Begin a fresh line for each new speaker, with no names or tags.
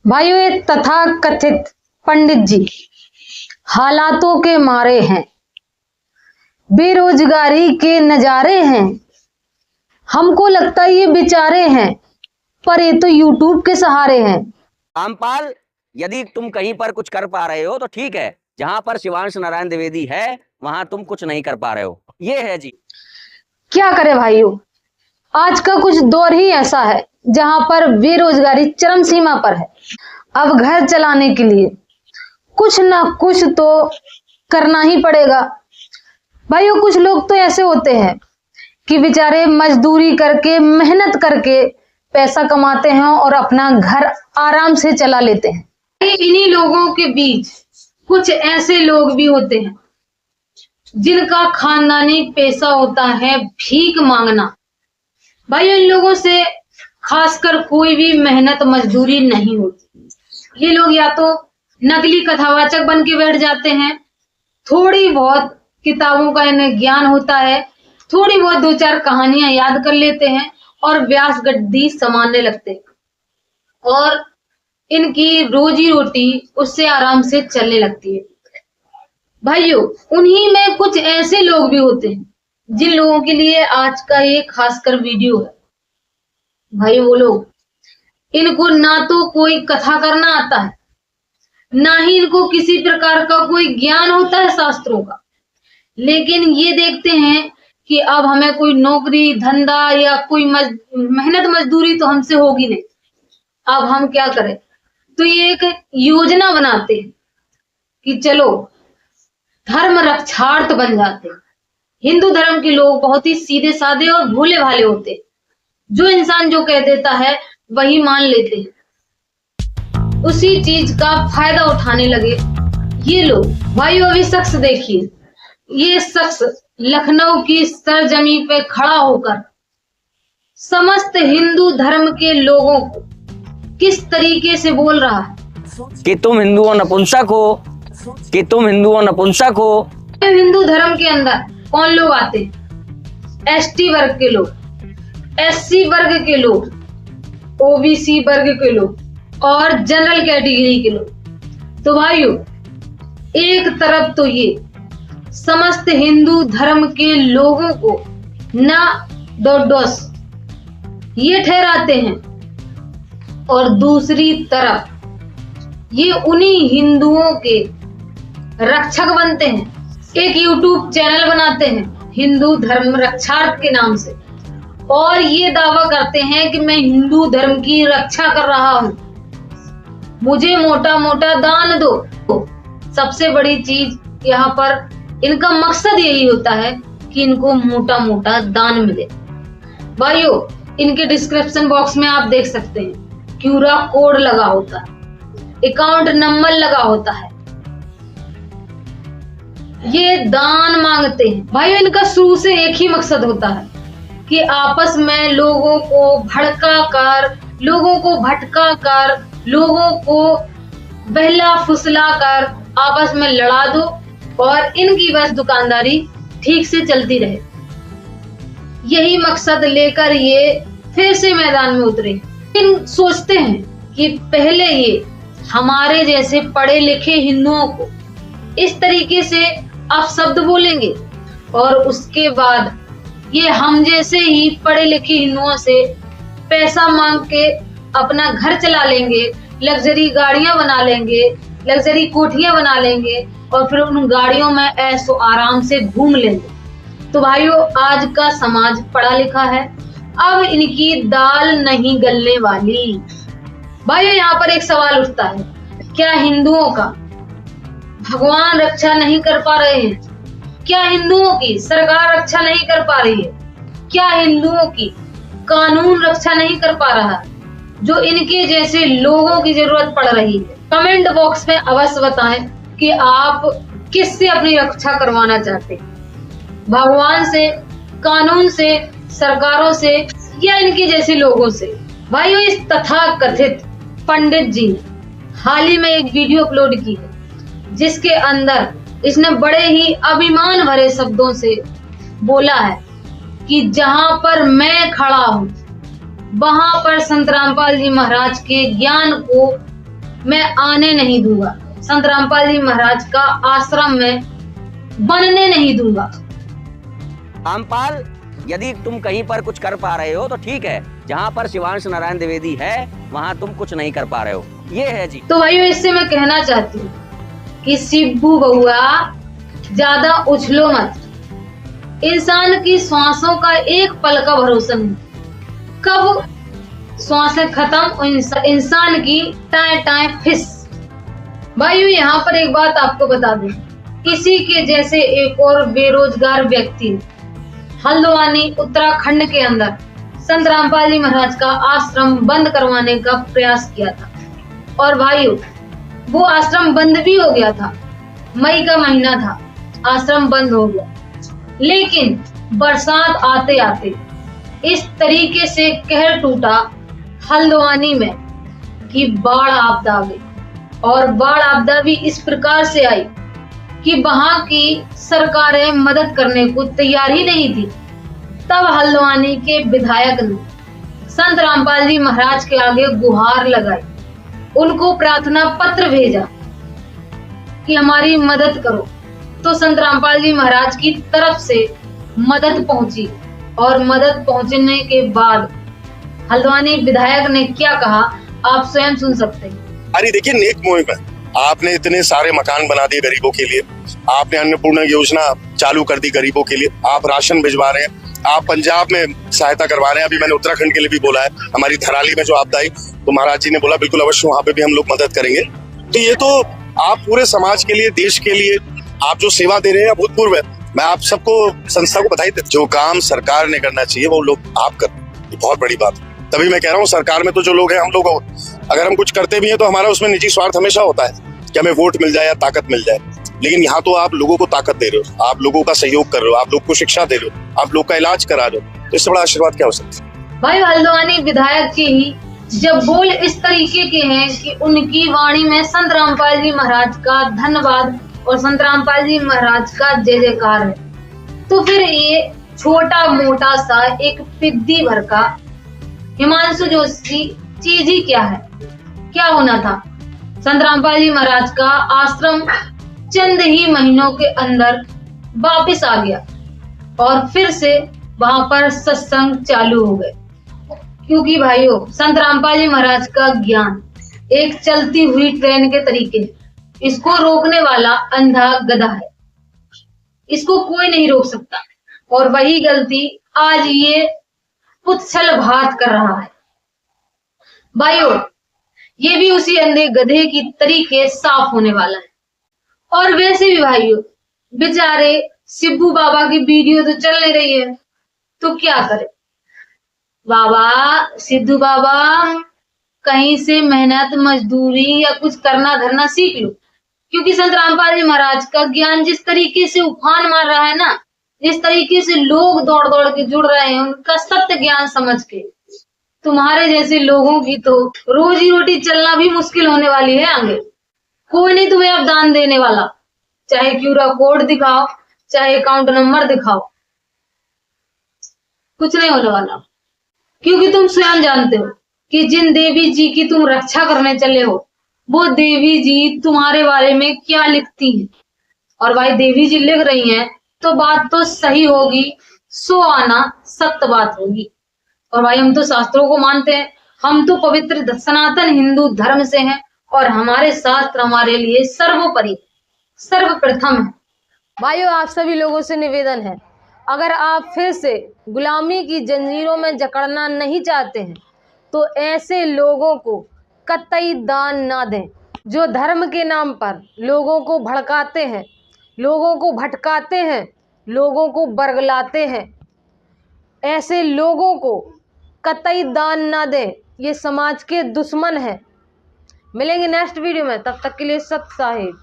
भाइयों, ये तथाकथित पंडित जी हालातों के मारे हैं, बेरोजगारी के नजारे हैं। हमको लगता है ये बेचारे हैं, पर ये तो यूट्यूब के सहारे हैं।
रामपाल, यदि तुम कहीं पर कुछ कर पा रहे हो तो ठीक है, जहां पर शिवांश नारायण द्विवेदी है वहां तुम कुछ नहीं कर पा रहे हो। ये है जी।
क्या करे भाइयों, आज का कुछ दौर ही ऐसा है जहां पर बेरोजगारी चरम सीमा पर है। अब घर चलाने के लिए कुछ ना कुछ तो करना ही पड़ेगा। भाइयों, कुछ लोग तो ऐसे होते हैं कि बेचारे मजदूरी करके मेहनत करके पैसा कमाते हैं और अपना घर आराम से चला लेते हैं। इन्हीं लोगों के बीच कुछ ऐसे लोग भी होते हैं जिनका खानदानी पेशा होता है भीख मांगना। भाई, इन लोगों से खासकर कोई भी मेहनत मजदूरी नहीं होती। ये लोग या तो नकली कथावाचक बन के बैठ जाते हैं, थोड़ी बहुत किताबों का इन्हें ज्ञान होता है, थोड़ी बहुत दो चार कहानियां याद कर लेते हैं और व्यास गद्दी संभालने लगते हैं और इनकी रोजी रोटी उससे आराम से चलने लगती है। भाइयों, उन्हीं में कुछ ऐसे लोग भी होते हैं जिन लोगों के लिए आज का ये खासकर वीडियो है। भाई, वो लोग, इनको ना तो कोई कथा करना आता है, ना ही इनको किसी प्रकार का कोई ज्ञान होता है शास्त्रों का, लेकिन ये देखते हैं कि अब हमें कोई नौकरी धंधा या कोई मेहनत मजदूरी तो हमसे होगी नहीं, अब हम क्या करें। तो ये एक योजना बनाते हैं कि चलो धर्म रक्षार्थ बन जाते हैं। हिंदू धर्म के लोग बहुत ही सीधे साधे और भोले भाले होते हैं, जो इंसान जो कह देता है वही मान लेते हैं, उसी चीज का फायदा उठाने लगे ये लोग। भाइयों, अभी शख्स देखिए, ये शख्स लखनऊ की सरजमी पे खड़ा होकर समस्त हिंदू धर्म के लोगों को किस तरीके से बोल रहा है
कि तुम हिंदुओं नपुंसक हो, कि तुम हिंदुओं नपुंसक हो।
हिंदू धर्म के अंदर कौन लोग आते हैं? एसटी वर्ग के लोग, एससी वर्ग के लोग, ओबीसी वर्ग के लोग और जनरल कैटेगरी के लोग। तो भाइयों, एक तरफ तो ये समस्त हिंदू धर्म के लोगों को ना दोष ये ठहराते हैं और दूसरी तरफ ये उन्हीं हिंदुओं के रक्षक बनते हैं। एक यूट्यूब चैनल बनाते हैं हिंदू धर्म रक्षार्थ के नाम से और ये दावा करते हैं कि मैं हिंदू धर्म की रक्षा कर रहा हूं, मुझे मोटा मोटा दान दो। सबसे बड़ी चीज यहाँ पर इनका मकसद यही होता है कि इनको मोटा मोटा दान मिले। भाइयों, इनके डिस्क्रिप्शन बॉक्स में आप देख सकते हैं क्यूआर कोड लगा होता है, अकाउंट नंबर लगा होता है, ये दान मांगते हैं। भाइयों, इनका शुरू से एक ही मकसद होता है कि आपस में लोगों को भड़का कर, लोगों को भटका कर, लोगों को बहला फुसला कर आपस में लड़ा दो और इनकी बस दुकानदारी ठीक से चलती रहे। यही मकसद लेकर ये फिर से मैदान में उतरे। इन सोचते हैं कि पहले ये हमारे जैसे पढ़े लिखे हिंदुओं को इस तरीके से अपशब्द बोलेंगे और उसके बाद ये हम जैसे ही पढ़े लिखे हिंदुओं से पैसा मांग के अपना घर चला लेंगे, लग्जरी गाड़ियां बना लेंगे, लग्जरी कोठियां बना लेंगे और फिर उन गाड़ियों में ऐसो आराम से घूम लेंगे। तो भाइयों, आज का समाज पढ़ा लिखा है, अब इनकी दाल नहीं गलने वाली। भाइयों, यहाँ पर एक सवाल उठता है, क्या हिंदुओं का भगवान रक्षा नहीं कर पा रहे हैं? क्या हिंदुओं की सरकार रक्षा नहीं कर पा रही है? क्या हिंदुओं की कानून रक्षा नहीं कर पा रहा है, जो इनके जैसे लोगों की जरूरत पड़ रही है? कमेंट बॉक्स में अवश्य बताएं कि आप किससे अपनी रक्षा करवाना चाहते हैं, भगवान से, कानून से, सरकारों से या इनके जैसे लोगों से। भाइयों, इस तथाकथित पंडित जी ने हाल ही में एक वीडियो अपलोड की है जिसके अंदर इसने बड़े ही अभिमान भरे शब्दों से बोला है कि जहां पर मैं खड़ा हूं वहां पर संत रामपाल जी महाराज के ज्ञान को मैं आने नहीं दूंगा। संत रामपाल जी महाराज का आश्रम में बनने नहीं दूंगा।
रामपाल, यदि तुम कहीं पर कुछ कर पा रहे हो तो ठीक है, जहाँ पर शिवांश नारायण द्विवेदी है वहाँ तुम कुछ नहीं कर पा रहे हो, ये है जी।
तो भाइयों, इससे मैं कहना चाहती हूँ कि शिबू बउआ ज्यादा उछलो मत। इंसान की श्वासों का एक पल का भरोसा नहीं, कब श्वासें खत्म, इंसान की टाए टाए फिस। भाइयों, यहाँ पर एक बात आपको बता दूं, इसी के जैसे एक और बेरोजगार व्यक्ति हल्द्वानी उत्तराखंड के अंदर संत रामपाल जी महाराज का आश्रम बंद करवाने का प्रयास किया था। और भाइयों, वो आश्रम बंद भी हो गया था, मई का महीना था, आश्रम बंद हो गया। लेकिन बरसात आते आते इस तरीके से कहर टूटा हल्द्वानी में कि बाढ़ आपदा आ गई। और बाढ़ आपदा भी इस प्रकार से आई कि वहां की सरकारें मदद करने को तैयार ही नहीं थी। तब हल्द्वानी के विधायक ने संत रामपाल जी महाराज के आगे गुहार लगाई, उनको प्रार्थना पत्र भेजा कि हमारी मदद करो। तो संत रामपाल जी महाराज की तरफ से मदद पहुंची, और मदद पहुंचने के बाद हल्द्वानी विधायक ने क्या कहा आप स्वयं सुन सकते हैं।
अरे देखिए, नेक मुहिम है। आपने इतने सारे मकान बना दिए गरीबों के लिए, आपने अन्नपूर्णा योजना चालू कर दी गरीबों के लिए, आप राशन भिजवा रहे हैं, आप पंजाब में सहायता करवा रहे हैं। अभी मैंने उत्तराखंड के लिए भी बोला है, हमारी थराली में जो आपदा आई तो महाराज जी ने बोला बिल्कुल अवश्य वहां पे भी हम लोग मदद करेंगे। तो ये तो आप पूरे समाज के लिए, देश के लिए आप जो सेवा दे रहे हैं अभूतपूर्व है। मैं आप सबको, संस्था को बधाई देता हूं। जो काम सरकार ने करना चाहिए वो लोग आप कर, ये बहुत बड़ी बात है। तभी मैं कह रहा हूँ, सरकार में तो जो लोग हैं, हम लोग अगर हम कुछ करते भी हैं तो हमारा उसमें निजी स्वार्थ हमेशा होता है कि हमें वोट मिल जाए या ताकत मिल जाए। लेकिन यहाँ तो आप लोगों को ताकत दे रहे हो, आप लोगों का सहयोग कर रहे हो, आप लोग को शिक्षा दे रहे हो, आप लोग का इलाज करा रहे हो, तो इससे बड़ा आशीर्वाद क्या हो सकता है।
भाई, हल्द्वानी विधायक के ही जब बोल इस तरीके के हैं कि उनकी वाणी में संत रामपाल जी महाराज का धन्यवाद और संत रामपाल जी महाराज का जय जयकार है, तो फिर ये छोटा मोटा सा एक पिद्दी भर का हिमांशु जोशी चीज ही क्या है, क्या होना था। संत रामपाल जी महाराज का आश्रम चंद ही महीनों के अंदर वापस आ गया और फिर से वहां पर सत्संग चालू हो गए। क्योंकि भाइयों, संत रामपाल जी महाराज का ज्ञान एक चलती हुई ट्रेन के तरीके है, इसको रोकने वाला अंधा गधा है, इसको कोई नहीं रोक सकता। और वही गलती आज ये पुच्छल भात कर रहा है। भाइयों, ये भी उसी अंधे गधे की तरीके साफ होने वाला है। और वैसे भी भाइयों, बेचारे शिबू बाबा की वीडियो तो चल नहीं रही है, तो क्या करे बाबा, सिद्धू बाबा कहीं से मेहनत मजदूरी या कुछ करना धरना सीख लो। क्योंकि संत रामपाल जी महाराज का ज्ञान जिस तरीके से उफान मार रहा है ना, जिस तरीके से लोग दौड़ दौड़ के जुड़ रहे हैं उनका सत्य ज्ञान समझ के, तुम्हारे जैसे लोगों की तो रोजी रोटी चलना भी मुश्किल होने वाली है आगे। कोई नहीं तुम्हें अब दान देने वाला, चाहे क्यूआर कोड दिखाओ, चाहे अकाउंट नंबर दिखाओ, कुछ नहीं होने वाला। क्योंकि तुम स्वयं जानते हो कि जिन देवी जी की तुम रक्षा करने चले हो, वो देवी जी तुम्हारे बारे में क्या लिखती हैं। और भाई, देवी जी लिख रही हैं तो बात तो सही होगी, सो आना सत्य बात होगी। और भाई, हम तो शास्त्रों को मानते हैं, हम तो पवित्र सनातन हिंदू धर्म से हैं और हमारे शास्त्र हमारे लिए सर्वोपरि सर्वप्रथम है। भाइयों, आप सभी लोगों से निवेदन है, अगर आप फिर से गुलामी की जंजीरों में जकड़ना नहीं चाहते हैं तो ऐसे लोगों को कतई दान ना दें जो धर्म के नाम पर लोगों को भड़काते हैं, लोगों को भटकाते हैं, लोगों को बरगलाते हैं। ऐसे लोगों को कतई दान ना दें, ये समाज के दुश्मन हैं। मिलेंगे नेक्स्ट वीडियो में, तब तक के लिए सत साहिब।